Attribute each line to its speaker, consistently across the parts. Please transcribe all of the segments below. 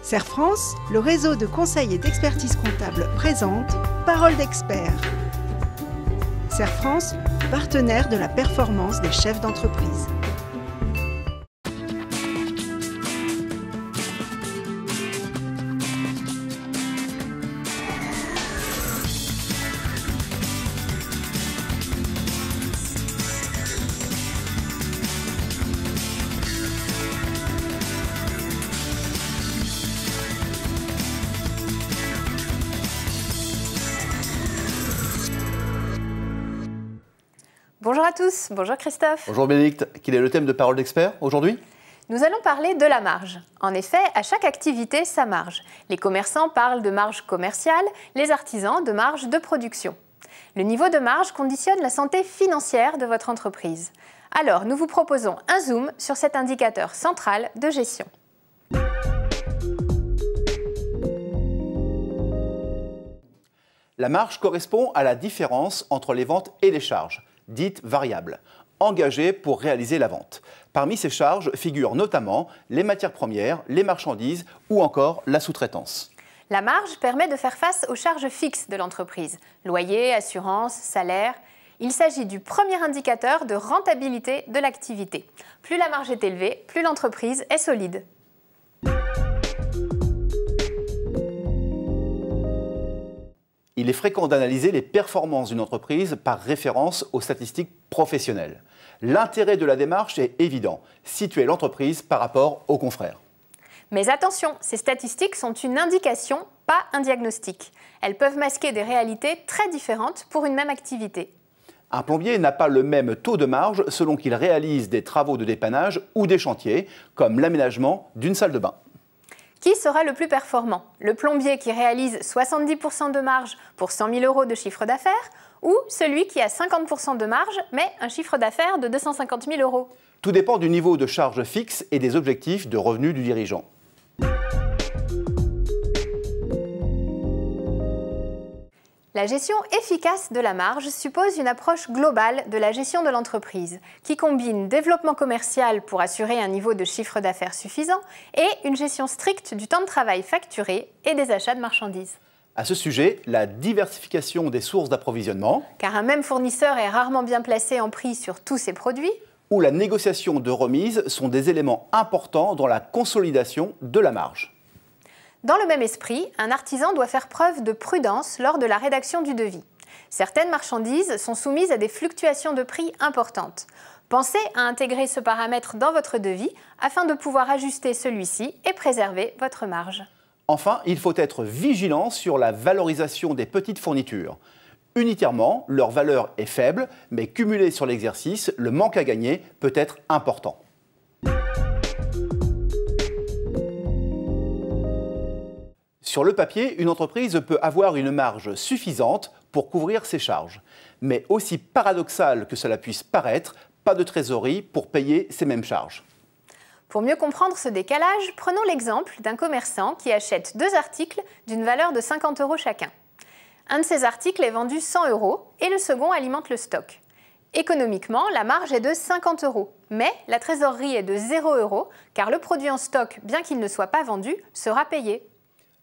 Speaker 1: Serre France, le réseau de conseil et d'expertise comptable présente Parole d'expert. Serre France, partenaire de la performance des chefs d'entreprise.
Speaker 2: Bonjour à tous, bonjour Christophe.
Speaker 3: Bonjour Bénédicte, quel est le thème de Parole d'expert aujourd'hui?
Speaker 2: Nous allons parler de la marge. En effet, à chaque activité, sa marge. Les commerçants parlent de marge commerciale, les artisans de marge de production. Le niveau de marge conditionne la santé financière de votre entreprise. Alors, nous vous proposons un zoom sur cet indicateur central de gestion.
Speaker 3: La marge correspond à la différence entre les ventes et les charges, dites variables, engagées pour réaliser la vente. Parmi ces charges figurent notamment les matières premières, les marchandises ou encore la sous-traitance.
Speaker 2: La marge permet de faire face aux charges fixes de l'entreprise, loyer, assurance, salaire. Il s'agit du premier indicateur de rentabilité de l'activité. Plus la marge est élevée, plus l'entreprise est solide.
Speaker 3: Il est fréquent d'analyser les performances d'une entreprise par référence aux statistiques professionnelles. L'intérêt de la démarche est évident, situer l'entreprise par rapport aux confrères.
Speaker 2: Mais attention, ces statistiques sont une indication, pas un diagnostic. Elles peuvent masquer des réalités très différentes pour une même activité.
Speaker 3: Un plombier n'a pas le même taux de marge selon qu'il réalise des travaux de dépannage ou des chantiers, comme l'aménagement d'une salle de bain.
Speaker 2: Qui sera le plus performant? Le plombier qui réalise 70% de marge pour 100 000 € de chiffre d'affaires ou celui qui a 50% de marge mais un chiffre d'affaires de 250 000 €?
Speaker 3: Tout dépend du niveau de charge fixe et des objectifs de revenus du dirigeant.
Speaker 2: La gestion efficace de la marge suppose une approche globale de la gestion de l'entreprise qui combine développement commercial pour assurer un niveau de chiffre d'affaires suffisant et une gestion stricte du temps de travail facturé et des achats de marchandises.
Speaker 3: À ce sujet, la diversification des sources d'approvisionnement,
Speaker 2: car un même fournisseur est rarement bien placé en prix sur tous ses produits,
Speaker 3: ou la négociation de remise sont des éléments importants dans la consolidation de la marge.
Speaker 2: Dans le même esprit, un artisan doit faire preuve de prudence lors de la rédaction du devis. Certaines marchandises sont soumises à des fluctuations de prix importantes. Pensez à intégrer ce paramètre dans votre devis afin de pouvoir ajuster celui-ci et préserver votre marge.
Speaker 3: Enfin, il faut être vigilant sur la valorisation des petites fournitures. Unitairement, leur valeur est faible, mais cumulée sur l'exercice, le manque à gagner peut être important. Sur le papier, une entreprise peut avoir une marge suffisante pour couvrir ses charges. Mais aussi paradoxal que cela puisse paraître, pas de trésorerie pour payer ces mêmes charges.
Speaker 2: Pour mieux comprendre ce décalage, prenons l'exemple d'un commerçant qui achète deux articles d'une valeur de 50 € chacun. Un de ces articles est vendu 100 € et le second alimente le stock. Économiquement, la marge est de 50 €, mais la trésorerie est de 0 € car le produit en stock, bien qu'il ne soit pas vendu, sera payé.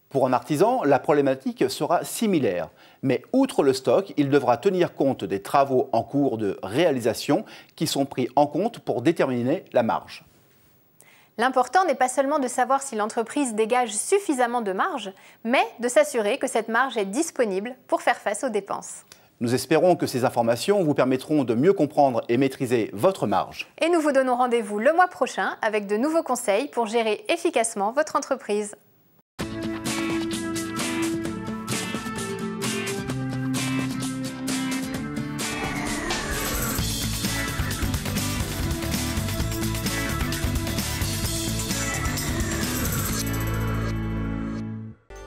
Speaker 3: Pour un artisan, la problématique sera similaire. Mais outre le stock, il devra tenir compte des travaux en cours de réalisation qui sont pris en compte pour déterminer la marge.
Speaker 2: L'important n'est pas seulement de savoir si l'entreprise dégage suffisamment de marge, mais de s'assurer que cette marge est disponible pour faire face aux dépenses.
Speaker 3: Nous espérons que ces informations vous permettront de mieux comprendre et maîtriser votre marge.
Speaker 2: Et nous vous donnons rendez-vous le mois prochain avec de nouveaux conseils pour gérer efficacement votre entreprise.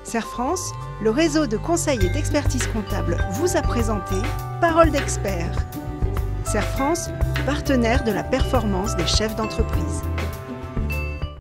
Speaker 1: Serre France, le réseau de conseil et d'expertise comptable vous a présenté Parole d'expert. Serre France, partenaire de la performance des chefs d'entreprise.